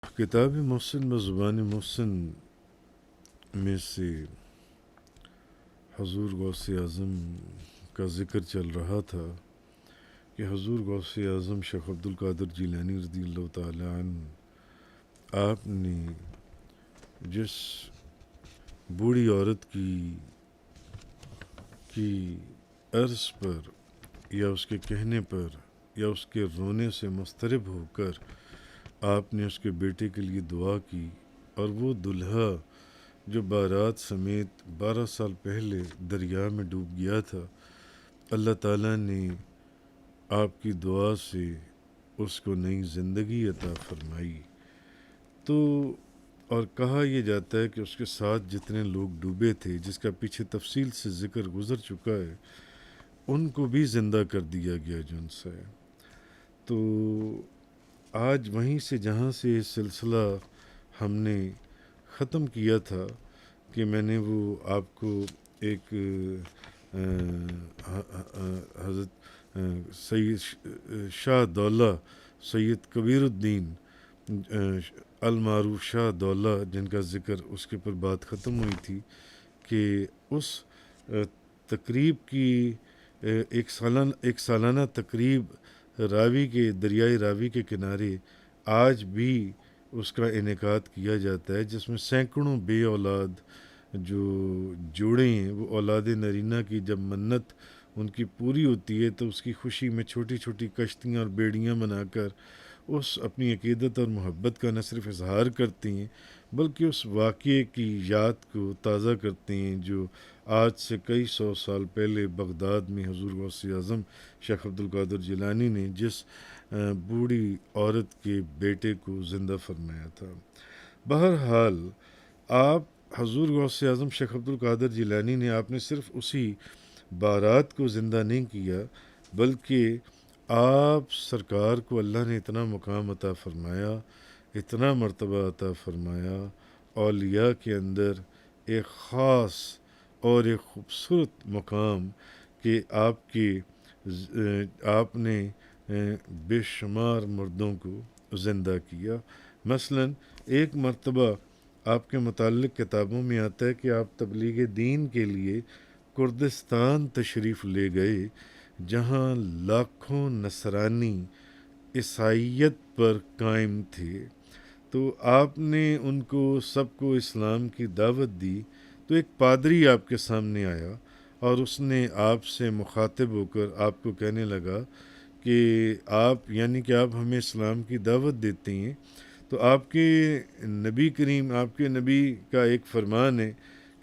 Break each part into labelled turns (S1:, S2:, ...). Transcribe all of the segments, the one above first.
S1: کتاب محسن و زبان محسن میں سے حضور غوث اعظم کا ذکر چل رہا تھا کہ حضور غوث اعظم شیخ عبد القادر جیلانی رضی اللہ تعالی عنہ آپ نے جس بوڑھی عورت کی عرض پر یا اس کے کہنے پر یا اس کے رونے سے مضطرب ہو کر آپ نے اس کے بیٹے کے لیے دعا کی، اور وہ دلہا جو بارات سمیت 12 سال پہلے دریا میں ڈوب گیا تھا، اللہ تعالیٰ نے آپ کی دعا سے اس کو نئی زندگی عطا فرمائی۔ تو اور کہا یہ جاتا ہے کہ اس کے ساتھ جتنے لوگ ڈوبے تھے، جس کا پیچھے تفصیل سے ذکر گزر چکا ہے، ان کو بھی زندہ کر دیا گیا جن سے۔ تو آج وہیں سے جہاں سے یہ سلسلہ ہم نے ختم کیا تھا کہ میں نے وہ آپ کو ایک حضرت سید شاہ دولہ سید کبیر الدین المعروف شاہ دولہ جن کا ذکر اس کے پر بات ختم ہوئی تھی کہ اس تقریب کی ایک سالانہ تقریب راوی کے دریائے راوی کے کنارے آج بھی اس کا انعقاد کیا جاتا ہے، جس میں سینکڑوں بے اولاد جو جوڑے ہیں، وہ اولاد نرینہ کی جب منت ان کی پوری ہوتی ہے تو اس کی خوشی میں چھوٹی چھوٹی کشتیاں اور بیڑیاں بنا کر اس اپنی عقیدت اور محبت کا نہ صرف اظہار کرتے ہیں بلکہ اس واقعے کی یاد کو تازہ کرتے ہیں جو آج سے کئی سو سال پہلے بغداد میں حضور غوث اعظم شیخ عبد القادر جیلانی نے جس بوڑھی عورت کے بیٹے کو زندہ فرمایا تھا۔ بہرحال آپ حضور غوث اعظم شیخ عبد القادر جیلانی نے آپ نے صرف اسی بارات کو زندہ نہیں کیا بلکہ آپ سرکار کو اللہ نے اتنا مقام عطا فرمایا، اتنا مرتبہ عطا فرمایا، اولیاء کے اندر ایک خاص اور ایک خوبصورت مقام کہ آپ نے بے شمار مردوں کو زندہ کیا۔ مثلا ایک مرتبہ آپ کے متعلق کتابوں میں آتا ہے کہ آپ تبلیغ دین کے لیے کردستان تشریف لے گئے، جہاں لاکھوں نصرانی عیسائیت پر قائم تھے، تو آپ نے ان کو سب کو اسلام کی دعوت دی۔ تو ایک پادری آپ کے سامنے آیا اور اس نے آپ سے مخاطب ہو کر آپ کو کہنے لگا کہ آپ ہمیں اسلام کی دعوت دیتے ہیں، تو آپ کے نبی کریم، آپ کے نبی کا ایک فرمان ہے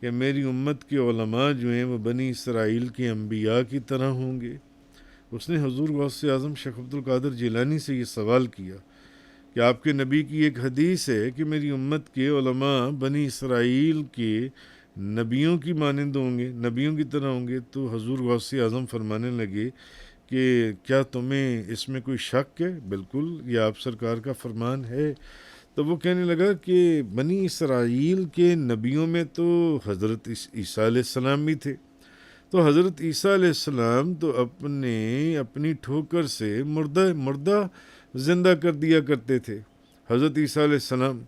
S1: کہ میری امت کے علماء جو ہیں وہ بنی اسرائیل کے انبیاء کی طرح ہوں گے۔ اس نے حضور غوث اعظم شیخ عبد القادر جیلانی سے یہ سوال کیا کہ آپ کے نبی کی ایک حدیث ہے کہ میری امت کے علماء بنی اسرائیل کے نبیوں کی مانند ہوں گے، نبیوں کی طرح ہوں گے۔ تو حضور غوث اعظم فرمانے لگے کہ کیا تمہیں اس میں کوئی شک ہے؟ بالکل، یہ آپ سرکار کا فرمان ہے۔ تو وہ کہنے لگا کہ بنی اسرائیل کے نبیوں میں تو حضرت عیسیٰ علیہ السلام بھی تھے، تو حضرت عیسیٰ علیہ السلام تو اپنی ٹھوکر سے مردہ زندہ کر دیا کرتے تھے، حضرت عیسیٰ علیہ السلام۔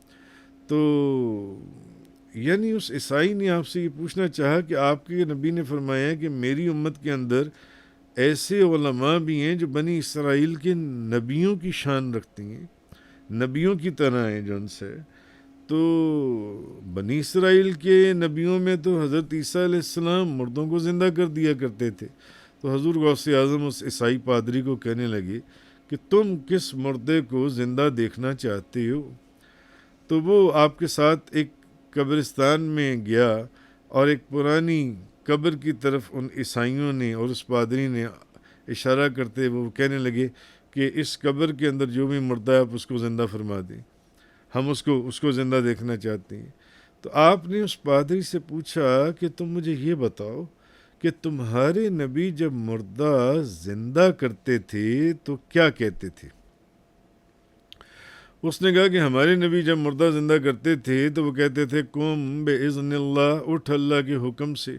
S1: تو اس عیسائی نے آپ سے یہ پوچھنا چاہا کہ آپ کے نبی نے فرمایا کہ میری امت کے اندر ایسے علماء بھی ہیں جو بنی اسرائیل کے نبیوں کی شان رکھتی ہیں، نبیوں کی طرح ہیں جو ان سے۔ تو بنی اسرائیل کے نبیوں میں تو حضرت عیسیٰ علیہ السلام مردوں کو زندہ کر دیا کرتے تھے۔ تو حضور غوث اعظم اس عیسائی پادری کو کہنے لگے کہ تم کس مردے کو زندہ دیکھنا چاہتے ہو؟ تو وہ آپ کے ساتھ ایک قبرستان میں گیا اور ایک پرانی قبر کی طرف ان عیسائیوں نے اور اس پادری نے اشارہ کرتے وہ کہنے لگے کہ اس قبر کے اندر جو بھی مردہ ہے آپ اس کو زندہ فرما دیں، ہم اس کو زندہ دیکھنا چاہتے ہیں۔ تو آپ نے اس پادری سے پوچھا کہ تم مجھے یہ بتاؤ کہ تمہارے نبی جب مردہ زندہ کرتے تھے تو کیا کہتے تھے؟ اس نے کہا کہ ہمارے نبی جب مردہ زندہ کرتے تھے تو وہ کہتے تھے قم بِإِذْنِ اللہ، اٹھ اللہ کے حکم سے۔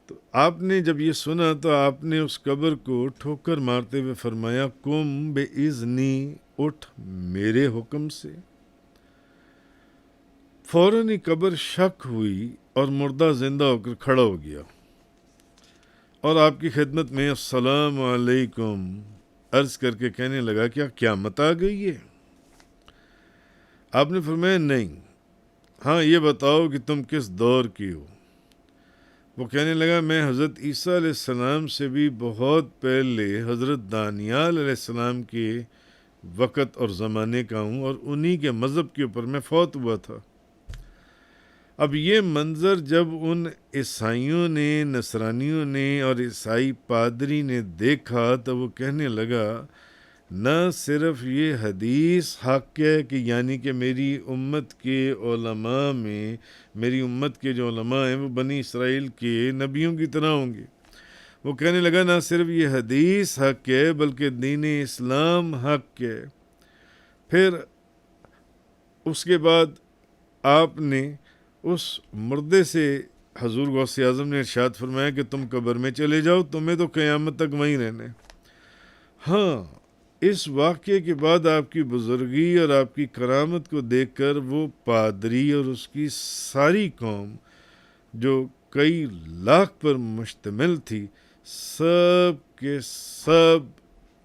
S1: تو آپ نے جب یہ سنا تو آپ نے اس قبر کو ٹھوکر مارتے ہوئے فرمایا قم بِإِذْنِ، اٹھ میرے حکم سے۔ فوراً ہی قبر شک ہوئی اور مردہ زندہ ہو کر کھڑا ہو گیا اور آپ کی خدمت میں السلام علیکم عرض کر کے کہنے لگا کیا قیامت آ گئی ہے؟ آپ نے فرمایا نہیں، ہاں یہ بتاؤ کہ تم کس دور کی ہو؟ وہ کہنے لگا میں حضرت عیسیٰ علیہ السلام سے بھی بہت پہلے حضرت دانیال علیہ السلام کے وقت اور زمانے کا ہوں اور انہی کے مذہب کے اوپر میں فوت ہوا تھا۔ اب یہ منظر جب ان عیسائیوں نے، نصرانیوں نے اور عیسائی پادری نے دیکھا تو وہ کہنے لگا نہ صرف یہ حدیث حق ہے کہ یعنی کہ میری امت کے علماء میں، میری امت کے جو علماء ہیں وہ بنی اسرائیل کے نبیوں کی طرح ہوں گے، وہ کہنے لگا نہ صرف یہ حدیث حق ہے بلکہ دین اسلام حق ہے۔ پھر اس کے بعد آپ نے اس مردے سے حضور غوث اعظم نے ارشاد فرمایا کہ تم قبر میں چلے جاؤ، تمہیں تو قیامت تک وہیں رہنا ہے۔ ہاں، اس واقعے کے بعد آپ کی بزرگی اور آپ کی کرامت کو دیکھ کر وہ پادری اور اس کی ساری قوم جو کئی لاکھ پر مشتمل تھی، سب کے سب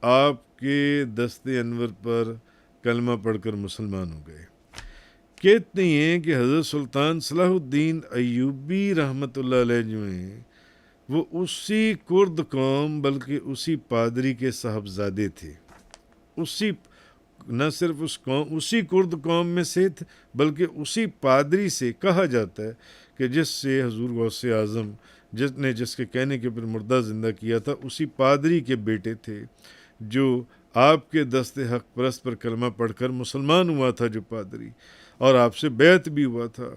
S1: آپ کے دست انور پر کلمہ پڑھ کر مسلمان ہو گئے۔ کہتے ہیں کہ حضرت سلطان صلاح الدین ایوبی رحمۃ اللہ علیہ جو ہیں وہ اسی کرد قوم بلکہ اسی پادری کے صاحبزادے تھے، اسی نہ صرف اسی کرد قوم میں سے تھے بلکہ اسی پادری سے کہا جاتا ہے کہ جس سے حضور غوث اعظم جس کے کہنے کے پر مردہ زندہ کیا تھا، اسی پادری کے بیٹے تھے جو آپ کے دست حق پرست پر کلمہ پڑھ کر مسلمان ہوا تھا، جو پادری، اور آپ سے بیعت بھی ہوا تھا۔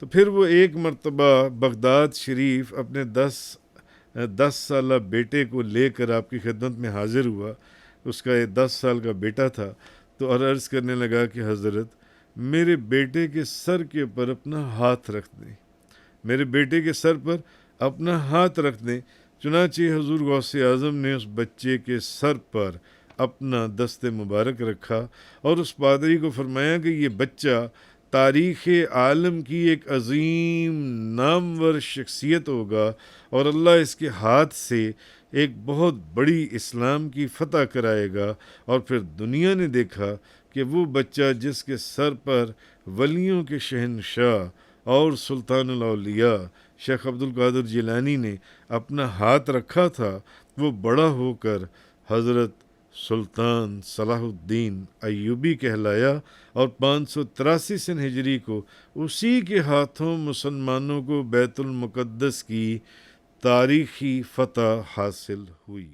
S1: تو پھر وہ ایک مرتبہ بغداد شریف اپنے 10 سالہ بیٹے کو لے کر آپ کی خدمت میں حاضر ہوا، اس کا 10 سال کا بیٹا تھا، تو عرض کرنے لگا کہ حضرت میرے بیٹے کے سر کے اوپر اپنا ہاتھ رکھ دیں، میرے بیٹے کے سر پر اپنا ہاتھ رکھ دیں۔ چنانچہ حضور غوث اعظم نے اس بچے کے سر پر اپنا دست مبارک رکھا اور اس پادری کو فرمایا کہ یہ بچہ تاریخ عالم کی ایک عظیم نامور شخصیت ہوگا اور اللہ اس کے ہاتھ سے ایک بہت بڑی اسلام کی فتح کرائے گا۔ اور پھر دنیا نے دیکھا کہ وہ بچہ جس کے سر پر ولیوں کے شہنشاہ اور سلطان الاولیاء شیخ عبد القادر جیلانی نے اپنا ہاتھ رکھا تھا، وہ بڑا ہو کر حضرت سلطان صلاح الدین ایوبی کہلایا اور 583 سن ہجری کو اسی کے ہاتھوں مسلمانوں کو بیت المقدس کی تاریخی فتح حاصل ہوئی۔